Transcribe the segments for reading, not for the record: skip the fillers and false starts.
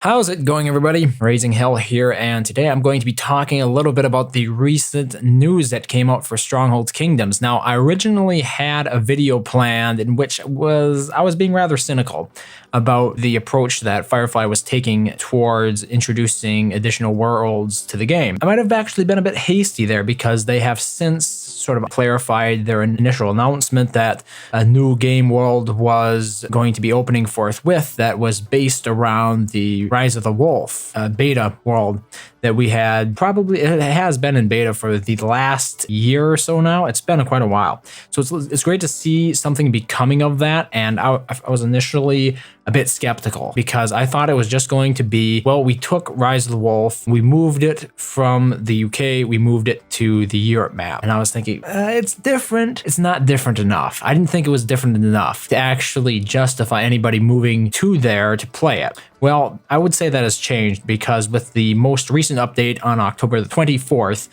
How's it going, everybody? RazingHel here, and today I'm going to be talking a little bit about the recent news that came out for Stronghold Kingdoms. Now, I originally had a video planned in which I was being rather cynical about the approach that Firefly was taking towards introducing additional worlds to the game. I might have actually been a bit hasty there because they have since sort of clarified their initial announcement that a new game world was going to be opening forthwith that was based around the Rise of the Wolf beta world that we had. Probably it has been in beta for the last year or so now. It's been quite a while. So it's great to see something becoming of that. And I was initially a bit skeptical because I thought it was just going to be, well, we took Rise of the Wolf, we moved it from the UK, we moved it to the Europe map. And I was thinking, it's different. It's not different enough. I didn't think it was different enough to actually justify anybody moving to there to play it. Well, I would say that has changed because with the most recent update on October the 24th,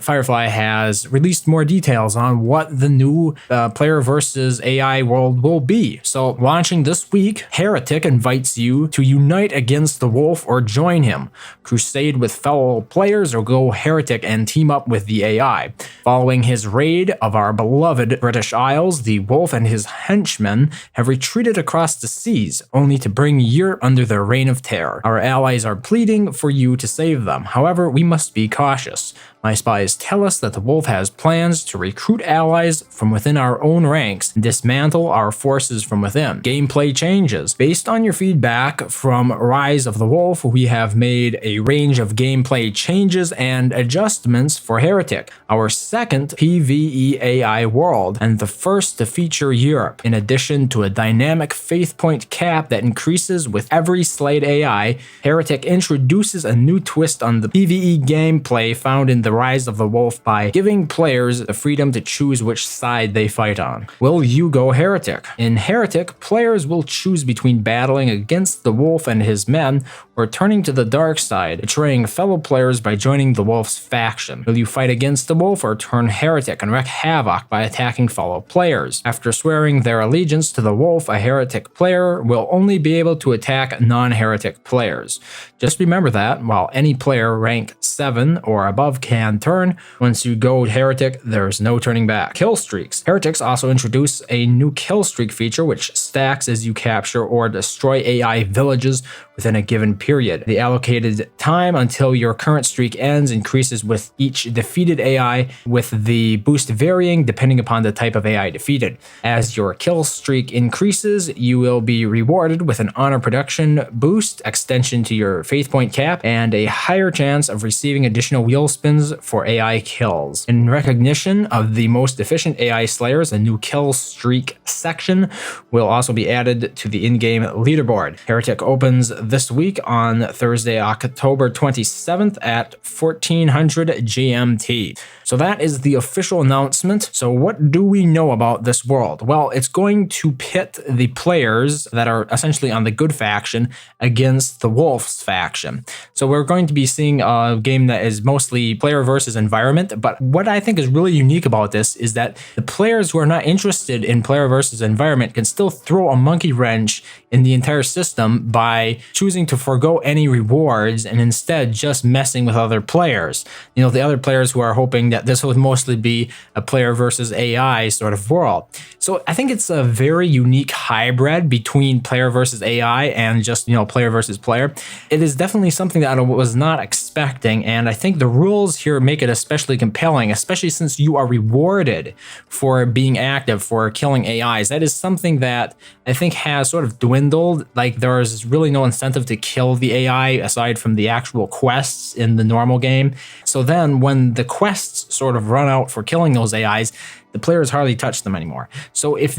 Firefly has released more details on what the new player versus AI world will be. So launching this week, Heretic invites you to unite against the wolf or join him, crusade with fellow players, or go Heretic and team up with the AI. Following his raid of our beloved British Isles, the wolf and his henchmen have retreated across the seas, only to bring Europe under their reign of terror. Our allies are pleading for you to save them. However, we must be cautious. My spies tell us that the wolf has plans to recruit allies from within our own ranks and dismantle our forces from within. Gameplay changes. Based on your feedback from Rise of the Wolf, we have made a range of gameplay changes and adjustments for Heretic, our second PvE AI world, and the first to feature Europe. In addition to a dynamic faith point cap that increases with every slayed AI, Heretic introduces a new twist on the PvE gameplay found in the Rise of the Wolf by giving players the freedom to choose which side they fight on. Will you go Heretic? In Heretic, players will choose between battling against the wolf and his men or turning to the dark side, betraying fellow players by joining the wolf's faction. Will you fight against the wolf or turn Heretic and wreak havoc by attacking fellow players? After swearing their allegiance to the wolf, a Heretic player will only be able to attack non-Heretic players. Just remember that while any player rank 7 or above can turn, once you go Heretic, there's no turning back. Killstreaks. Heretics also introduce a new killstreak feature which stacks as you capture or destroy AI villages within a given period. The allocated time until your current streak ends increases with each defeated AI, with the boost varying depending upon the type of AI defeated. As your kill streak increases, you will be rewarded with an honor production boost, extension to your faith point cap, and a higher chance of receiving additional wheel spins for AI kills. In recognition of the most efficient AI slayers, a new kill streak section will also be added to the in-game leaderboard. Heretic opens this week on Thursday, October 27th at 1400 GMT. So that is the official announcement. So what do we know about this world? Well, it's going to pit the players that are essentially on the good faction against the wolf's faction. So we're going to be seeing a game that is mostly player versus environment. But what I think is really unique about this is that the players who are not interested in player versus environment can still throw a monkey wrench in the entire system by choosing to forego any rewards and instead just messing with other players. You know, the other players who are hoping that this would mostly be a player versus AI sort of world. So I think it's a very unique hybrid between player versus AI and just, player versus player. It is definitely something that I was not expecting, and I think the rules here make it especially compelling, especially since you are rewarded for being active, for killing AIs. That is something that I think has sort of dwindled. Like, there's really no incentive to kill the AI aside from the actual quests in the normal game. So then when the quests sort of run out for killing those AIs, the players hardly touch them anymore. So if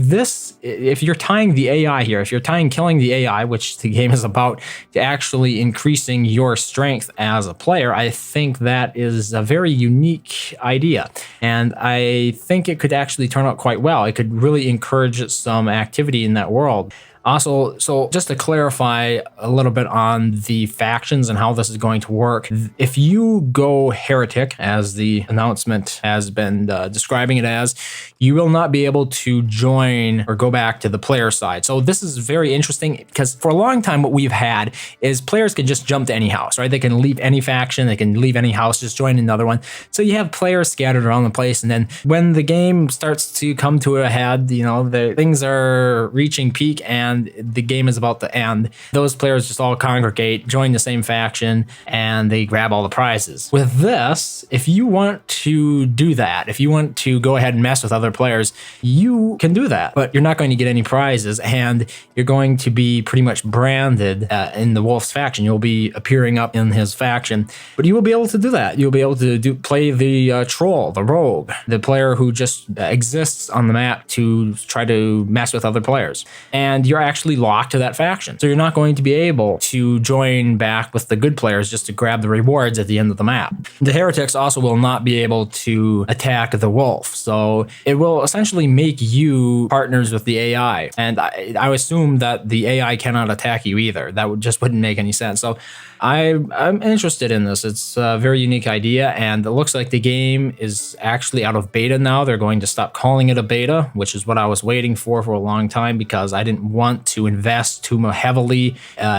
you're tying the AI here, if you're tying killing the AI, which the game is about, to actually increasing your strength as a player, I think that is a very unique idea. And I think it could actually turn out quite well. It could really encourage some activity in that world. Also, so just to clarify a little bit on the factions and how this is going to work, if you go Heretic, as the announcement has been describing it as, you will not be able to join or go back to the player side. So this is very interesting because for a long time what we've had is players can just jump to any house, right? They can leave any faction, they can leave any house, just join another one. So you have players scattered around the place, and then when the game starts to come to a head, you know, the things are reaching peak and the game is about to end, those players just all congregate, join the same faction, and they grab all the prizes. With this, if you want to do that, if you want to go ahead and mess with other players, you can do that, but you're not going to get any prizes, and you're going to be pretty much branded in the Wolf's faction. You'll be appearing up in his faction, but you will be able to do that. You'll be able to play the troll, the rogue, the player who just exists on the map to try to mess with other players. And you're actually locked to that faction. So you're not going to be able to join back with the good players just to grab the rewards at the end of the map. The heretics also will not be able to attack the wolf. So it will essentially make you partners with the AI. And I assume that the AI cannot attack you either. That just wouldn't make any sense. So I'm interested in this. It's a very unique idea, and it looks like the game is actually out of beta now. They're going to stop calling it a beta, which is what I was waiting for a long time, because I didn't want to invest too heavily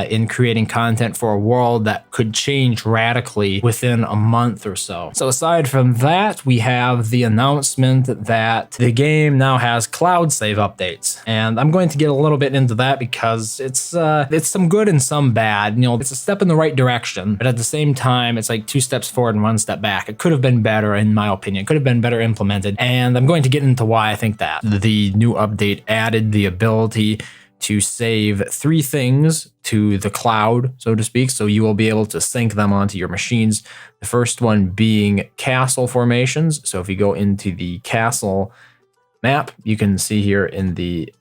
in creating content for a world that could change radically within a month or so. So aside from that, we have the announcement that the game now has cloud save updates, and I'm going to get a little bit into that because it's some good and some bad. You know, it's a step in the right direction, but at the same time, it's like 2 steps forward and 1 step back. It could have been better, in my opinion. It could have been better implemented, and I'm going to get into why I think that. The new update added the ability to save 3 things to the cloud, so to speak, so you will be able to sync them onto your machines. The first one being castle formations. So if you go into the castle map, you can see here in the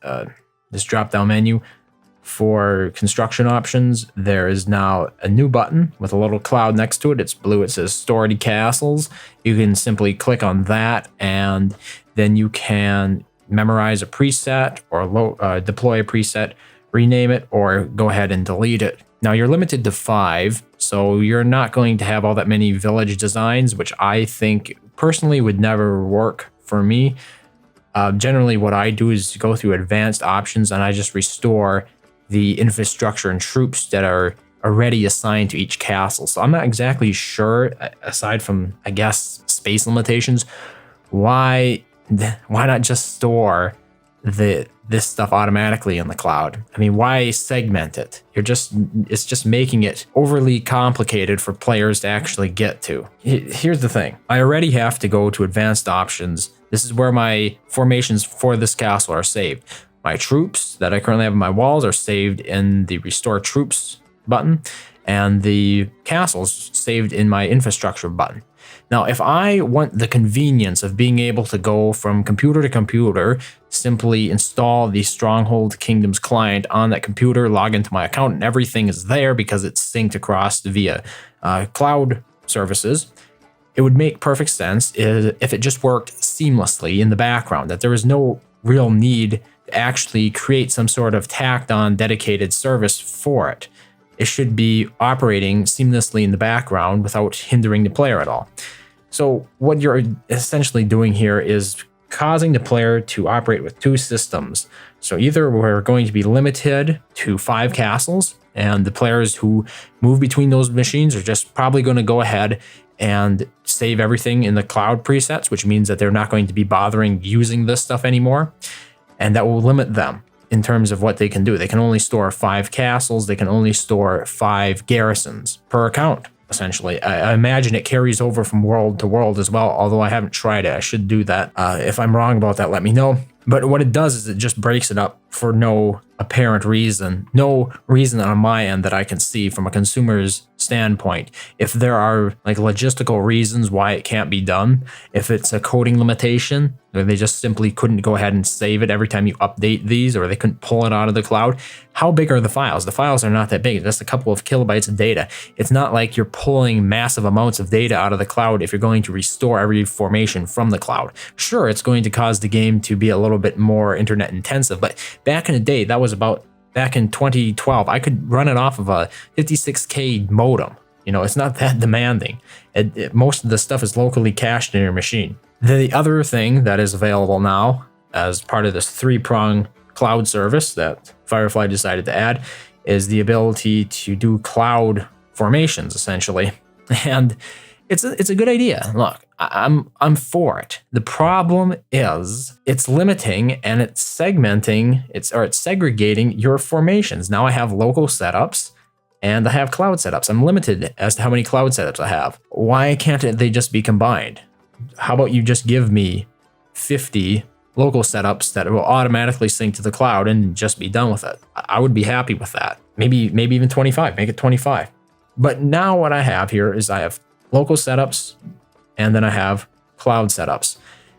this drop-down menu, for construction options, there is now a new button with a little cloud next to it. It's blue. It says Stored Castles. You can simply click on that, and then you can memorize a preset or deploy a preset, rename it, or go ahead and delete it. Now you're limited to 5, so you're not going to have all that many village designs, which I think personally would never work for me. Generally, what I do is go through advanced options, and I just restore the infrastructure and troops that are already assigned to each castle. So I'm not exactly sure, aside from, I guess, space limitations, why not just store this stuff automatically in the cloud? I mean, why segment it? It's just making it overly complicated for players to actually get to. Here's the thing. I already have to go to advanced options. This is where my formations for this castle are saved. My troops that I currently have in my walls are saved in the Restore Troops button, and the castles saved in my infrastructure button. Now, if I want the convenience of being able to go from computer to computer, simply install the Stronghold Kingdoms client on that computer, log into my account, and everything is there because it's synced across via cloud services. It would make perfect sense if it just worked seamlessly in the background, that there was no real need to actually create some sort of tacked on dedicated service for it. It should be operating seamlessly in the background without hindering the player at all. So what you're essentially doing here is causing the player to operate with 2 systems. So either we're going to be limited to 5 castles, and the players who move between those machines are just probably going to go ahead and save everything in the cloud presets, which means that they're not going to be bothering using this stuff anymore. And that will limit them in terms of what they can do. They can only store 5 castles. They can only store 5 garrisons per account, essentially. I imagine it carries over from world to world as well, although I haven't tried it. I should do that. If I'm wrong about that, let me know. But what it does is it just breaks it up for no apparent reason. No reason on my end that I can see from a consumer's standpoint. If there are like logistical reasons why it can't be done, if it's a coding limitation, or they just simply couldn't go ahead and save it every time you update these, or they couldn't pull it out of the cloud. How big are the files? The files are not that big. Just a couple of kilobytes of data. It's not like you're pulling massive amounts of data out of the cloud if you're going to restore every formation from the cloud. Sure, it's going to cause the game to be a little bit more internet intensive, but back in the day, that was about back in 2012, I could run it off of a 56K modem. You know, it's not that demanding. Most of the stuff is locally cached in your machine. The other thing that is available now as part of this 3-prong cloud service that Firefly decided to add is the ability to do cloud formations, essentially. And it's a good idea. Look, I'm for it. The problem is it's limiting and it's segmenting, it's segregating your formations. Now I have local setups and I have cloud setups. I'm limited as to how many cloud setups I have. Why can't they just be combined? How about you just give me 50 local setups that will automatically sync to the cloud and just be done with it? I would be happy with that. Maybe even 25, make it 25. But now what I have here is I have local setups and then I have cloud setups.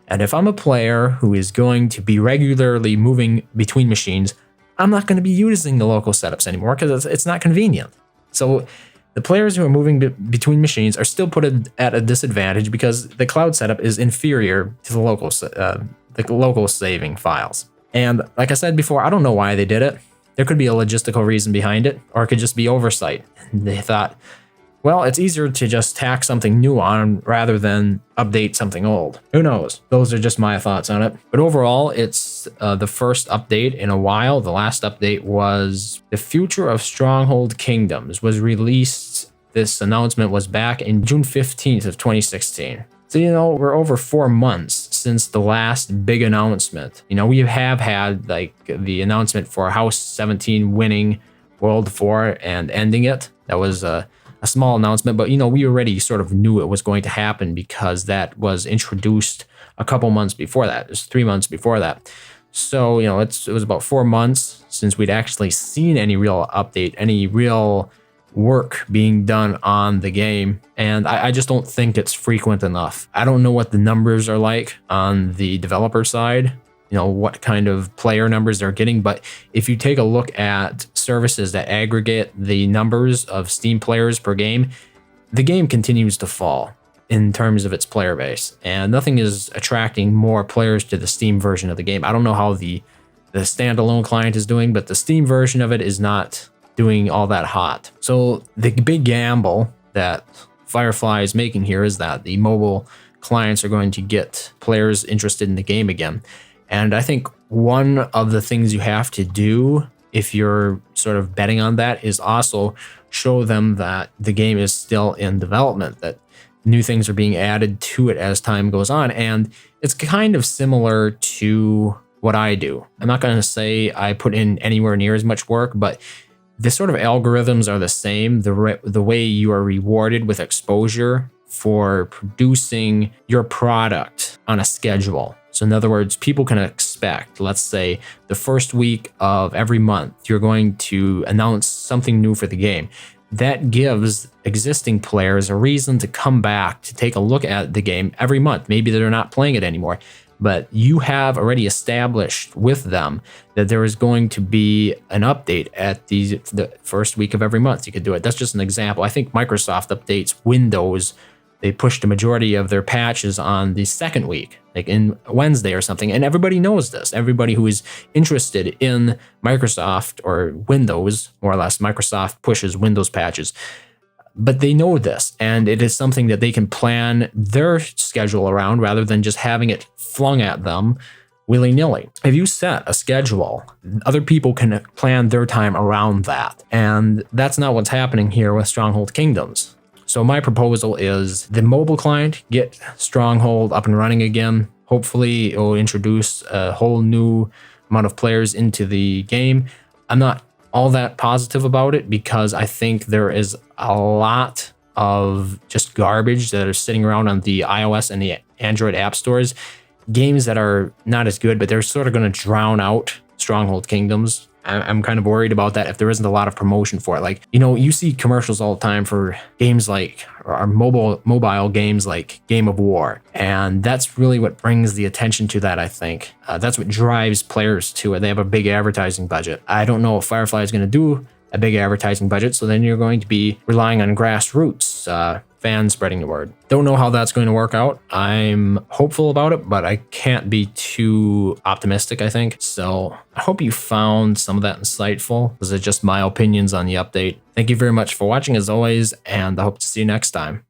And if I'm a player who is going to be regularly moving between machines, I'm not going to be using the local setups anymore because it's not convenient. So the players who are moving between machines are still put at a disadvantage because the cloud setup is inferior to the local saving files. And like I said before, I don't know why they did it. There could be a logistical reason behind it, or it could just be oversight. They thought, well, it's easier to just tack something new on rather than update something old. Who knows? Those are just my thoughts on it. But overall, it's the first update in a while. The last update was the Future of Stronghold Kingdoms was released. This announcement was back in June 15th of 2016. So, you know, we're over 4 months since the last big announcement. You know, we have had like the announcement for House 17 winning World 4 and ending it. That was a small announcement, but, you know, we already sort of knew it was going to happen because that was introduced a couple months before that. It was 3 months before that. So, you know, it was about 4 months since we'd actually seen any real update, any real work being done on the game, and I just don't think it's frequent enough. I don't know what the numbers are like on the developer side, you know, what kind of player numbers they're getting, but if you take a look at services that aggregate the numbers of Steam players per game, the game continues to fall in terms of its player base, and nothing is attracting more players to the Steam version of the game. I don't know how the standalone client is doing, but the Steam version of it is not doing all that hot. So the big gamble that Firefly is making here is that the mobile clients are going to get players interested in the game again. And I think one of the things you have to do if you're sort of betting on that is also show them that the game is still in development, that new things are being added to it as time goes on. And it's kind of similar to what I do. I'm not going to say I put in anywhere near as much work, but the sort of algorithms are the same. The way you are rewarded with exposure for producing your product on a schedule. So in other words, people can expect, let's say, the first week of every month, you're going to announce something new for the game. That gives existing players a reason to come back to take a look at the game every month. Maybe they're not playing it anymore, but you have already established with them that there is going to be an update at the first week of every month. You could do it. That's just an example. I think Microsoft updates Windows. They pushed the majority of their patches on the second week, like in Wednesday or something. And everybody knows this. Everybody who is interested in Microsoft or Windows, more or less, Microsoft pushes Windows patches. But they know this, and it is something that they can plan their schedule around rather than just having it flung at them willy-nilly. If you set a schedule, other people can plan their time around that. And that's not what's happening here with Stronghold Kingdoms. So my proposal is the mobile client, get Stronghold up and running again. Hopefully it will introduce a whole new amount of players into the game. I'm not all that positive about it because I think there is a lot of just garbage that are sitting around on the iOS and the Android app stores. Games that are not as good, but they're sort of going to drown out Stronghold Kingdoms. I'm kind of worried about that if there isn't a lot of promotion for it. Like, you know, you see commercials all the time for games like, or mobile games like Game of War. And that's really what brings the attention to that, I think. That's what drives players to it. They have a big advertising budget. I don't know if Firefly is going to do a big advertising budget, so then you're going to be relying on grassroots fans spreading the word. Don't know how that's going to work out. I'm hopeful about it, but I can't be too optimistic, I think. So I hope you found some of that insightful. Those are just my opinions on the update. Thank you very much for watching as always, and I hope to see you next time.